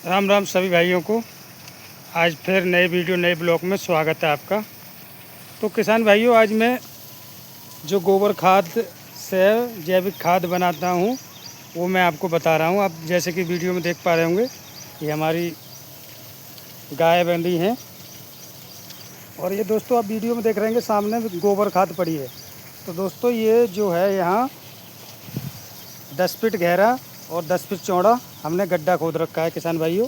राम राम सभी भाइयों को। आज फिर नए वीडियो नए ब्लॉग में स्वागत है आपका। तो किसान भाइयों, आज मैं जो गोबर खाद से जैविक खाद बनाता हूँ वो मैं आपको बता रहा हूँ। आप जैसे कि वीडियो में देख पा रहे होंगे, ये हमारी गाय बंधी हैं और ये दोस्तों आप वीडियो में देख रहे होंगे सामने गोबर खाद पड़ी है। तो दोस्तों ये जो है यहाँ 10 फीट गहरा और 10 फीट चौड़ा हमने गड्ढा खोद रखा है किसान भाइयों।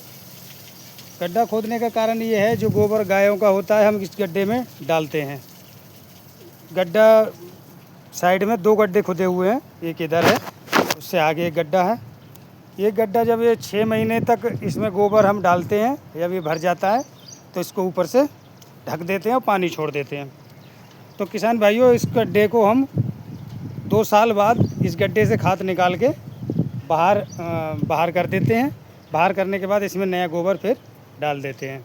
गड्ढा खोदने का कारण ये है, जो गोबर गायों का होता है हम इस गड्ढे में डालते हैं। गड्ढा साइड में 2 गड्ढे खुदे हुए हैं, एक इधर है, उससे आगे एक गड्ढा है। ये गड्ढा जब ये 6 महीने तक इसमें गोबर हम डालते हैं, जब ये भर जाता है तो इसको ऊपर से ढक देते हैं और पानी छोड़ देते हैं। तो किसान भाइयों, इस गड्ढे को हम 2 साल बाद इस गड्ढे से खाद निकाल के बाहर कर देते हैं। बाहर करने के बाद इसमें नया गोबर फिर डाल देते हैं।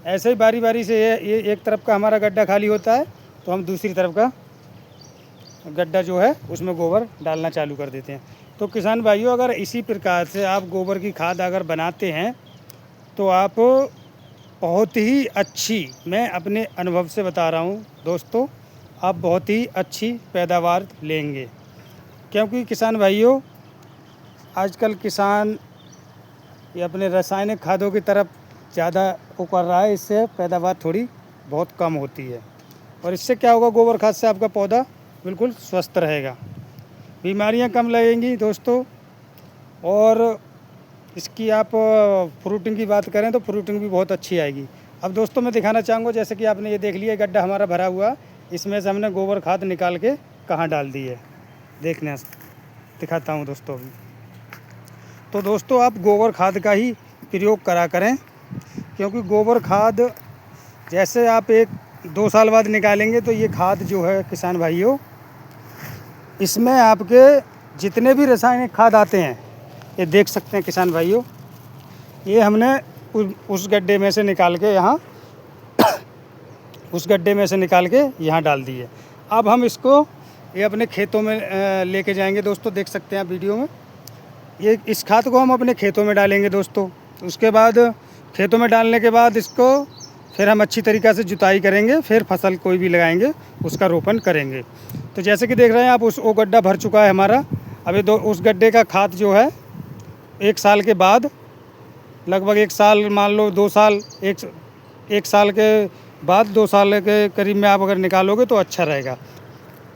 ऐसे ही बारी बारी से ये एक तरफ का हमारा गड्ढा खाली होता है तो हम दूसरी तरफ का गड्ढा जो है उसमें गोबर डालना चालू कर देते हैं। तो किसान भाइयों, अगर इसी प्रकार से आप गोबर की खाद अगर बनाते हैं तो आप बहुत ही अच्छी, मैं अपने अनुभव से बता रहा हूँ दोस्तों, आप बहुत ही अच्छी पैदावार लेंगे। क्योंकि किसान भाइयों, आजकल किसान ये अपने रासायनिक खादों की तरफ ज़्यादा वो कर रहा है, इससे पैदावार थोड़ी बहुत कम होती है। और इससे क्या होगा, गोबर खाद से आपका पौधा बिल्कुल स्वस्थ रहेगा, बीमारियां कम लगेंगी दोस्तों। और इसकी आप फ्रूटिंग की बात करें तो फ्रूटिंग भी बहुत अच्छी आएगी। अब दोस्तों मैं दिखाना चाहूँगा, जैसे कि आपने ये देख लिया गड्ढा हमारा भरा हुआ, इसमें से हमने गोबर खाद निकाल के कहाँ डाल दी है, देखने दिखाता हूँ दोस्तों अभी। तो दोस्तों आप गोबर खाद का ही प्रयोग करा करें, क्योंकि गोबर खाद जैसे आप 1-2 साल बाद निकालेंगे तो ये खाद जो है किसान भाइयों, इसमें आपके जितने भी रासायनिक खाद आते हैं, ये देख सकते हैं किसान भाइयों, ये हमने उस गड्ढे में से निकाल के यहाँ उस गड्ढे में से निकाल के यहाँ डाल दी है। अब हम इसको ये अपने खेतों में लेके जाएंगे दोस्तों, देख सकते हैं आप वीडियो में। ये इस खाद को हम अपने खेतों में डालेंगे दोस्तों। उसके बाद खेतों में डालने के बाद इसको फिर हम अच्छी तरीक़ा से जुताई करेंगे, फिर फसल कोई भी लगाएंगे उसका रोपण करेंगे। तो जैसे कि देख रहे हैं आप, वो गड्ढा भर चुका है हमारा। अभी उस गड्ढे का खाद जो है 1 साल के बाद, लगभग 1 साल मान लो 2 साल, 1 साल के बाद 2 साल के करीब में आप अगर निकालोगे तो अच्छा रहेगा।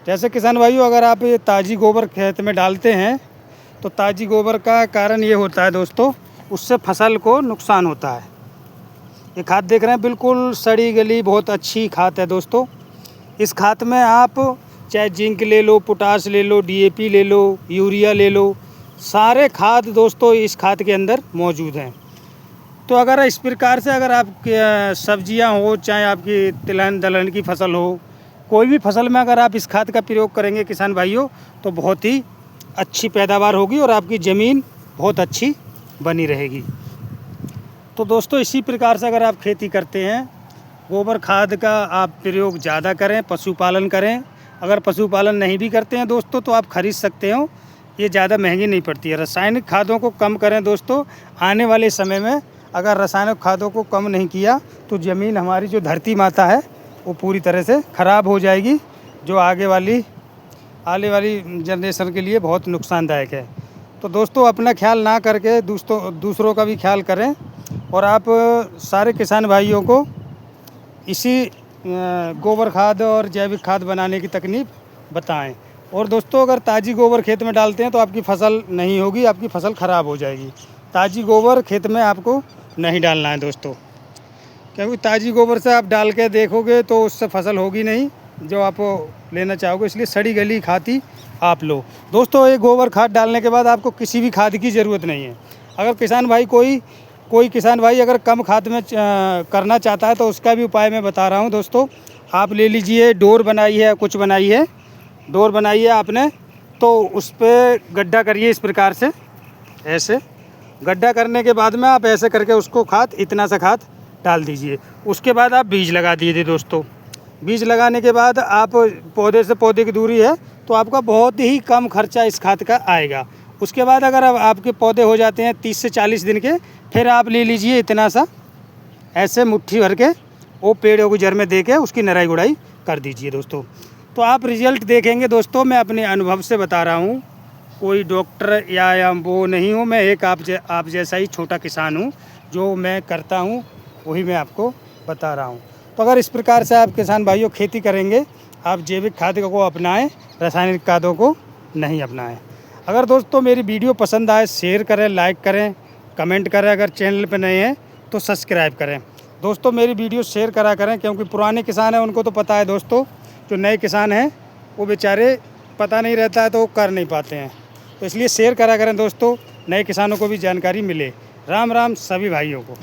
जैसे किसान भाइयों, अगर आप ये ताज़ी गोबर खेत में डालते हैं तो ताज़ी गोबर का कारण ये होता है दोस्तों, उससे फसल को नुकसान होता है। ये खाद देख रहे हैं, बिल्कुल सड़ी गली बहुत अच्छी खाद है दोस्तों। इस खाद में आप चाहे जिंक ले लो, पोटाश ले लो, डीएपी ले लो, यूरिया ले लो, सारे खाद दोस्तों इस खाद के अंदर मौजूद हैं। तो अगर इस प्रकार से अगर आपकी सब्जियां हो, चाहे आपकी तिलहन दलहन की फसल हो, कोई भी फसल में अगर आप इस खाद का प्रयोग करेंगे किसान भाइयों, तो बहुत ही अच्छी पैदावार होगी और आपकी ज़मीन बहुत अच्छी बनी रहेगी। तो दोस्तों इसी प्रकार से अगर आप खेती करते हैं, गोबर खाद का आप प्रयोग ज़्यादा करें, पशुपालन करें। अगर पशुपालन नहीं भी करते हैं दोस्तों तो आप खरीद सकते हो, ये ज़्यादा महंगी नहीं पड़ती है। रासायनिक खादों को कम करें दोस्तों। आने वाले समय में अगर रासायनिक खादों को कम नहीं किया तो ज़मीन हमारी, जो धरती माता है, वो पूरी तरह से ख़राब हो जाएगी, जो आने वाली जनरेशन के लिए बहुत नुकसानदायक है। तो दोस्तों अपना ख्याल ना करके दूसरों का भी ख्याल करें और आप सारे किसान भाइयों को इसी गोबर खाद और जैविक खाद बनाने की तकनीक बताएं। और दोस्तों अगर ताज़ी गोबर खेत में डालते हैं तो आपकी फसल नहीं होगी, आपकी फसल ख़राब हो जाएगी। ताज़ी गोबर खेत में आपको नहीं डालना है दोस्तों, क्योंकि ताज़ी गोबर से आप डाल के देखोगे तो उससे फसल होगी नहीं जो आप लेना चाहोगे। इसलिए सड़ी गली खाती आप लो दोस्तों। ये गोबर खाद डालने के बाद आपको किसी भी खाद की ज़रूरत नहीं है। अगर किसान भाई कोई किसान भाई अगर कम खाद में करना चाहता है तो उसका भी उपाय मैं बता रहा हूँ दोस्तों। आप ले लीजिए, डोर बनाई है, कुछ बनाई है, डोर बनाई है आपने, तो उस पर गड्ढा करिए इस प्रकार से। ऐसे गड्ढा करने के बाद में आप ऐसे करके उसको खाद, इतना सा खाद डाल दीजिए। उसके बाद आप बीज लगा दीजिए दोस्तों। बीज लगाने के बाद आप पौधे से पौधे की दूरी है तो आपका बहुत ही कम खर्चा इस खाद का आएगा उसके बाद अगर अब आपके पौधे हो जाते हैं 30 से 40 दिन के, फिर आप ले लीजिए इतना सा ऐसे मुट्ठी भर के वो पेड़ों को जड़ में दे के उसकी नराई गुड़ाई कर दीजिए दोस्तों। तो आप रिजल्ट देखेंगे दोस्तों। मैं अपने अनुभव से बता रहा हूँ, कोई डॉक्टर या वो नहीं हूँ। मैं एक आप जैसा ही छोटा किसान हूँ, जो मैं करता हूँ वही मैं आपको बता रहा हूँ। तो अगर इस प्रकार से आप किसान भाइयों खेती करेंगे, आप जैविक खाद को अपनाएं, रासायनिक खादों को नहीं अपनाएं। अगर दोस्तों मेरी वीडियो पसंद आए, शेयर करें, लाइक करें, कमेंट करें। अगर चैनल पर नए हैं तो सब्सक्राइब करें। दोस्तों मेरी वीडियो शेयर करा करें, क्योंकि पुराने किसान हैं उनको तो पता है दोस्तों, जो नए किसान हैं वो बेचारे पता नहीं रहता है तो वो कर नहीं पाते हैं। तो इसलिए शेयर करा करें दोस्तों, नए किसानों को भी जानकारी मिले। राम राम सभी भाइयों को।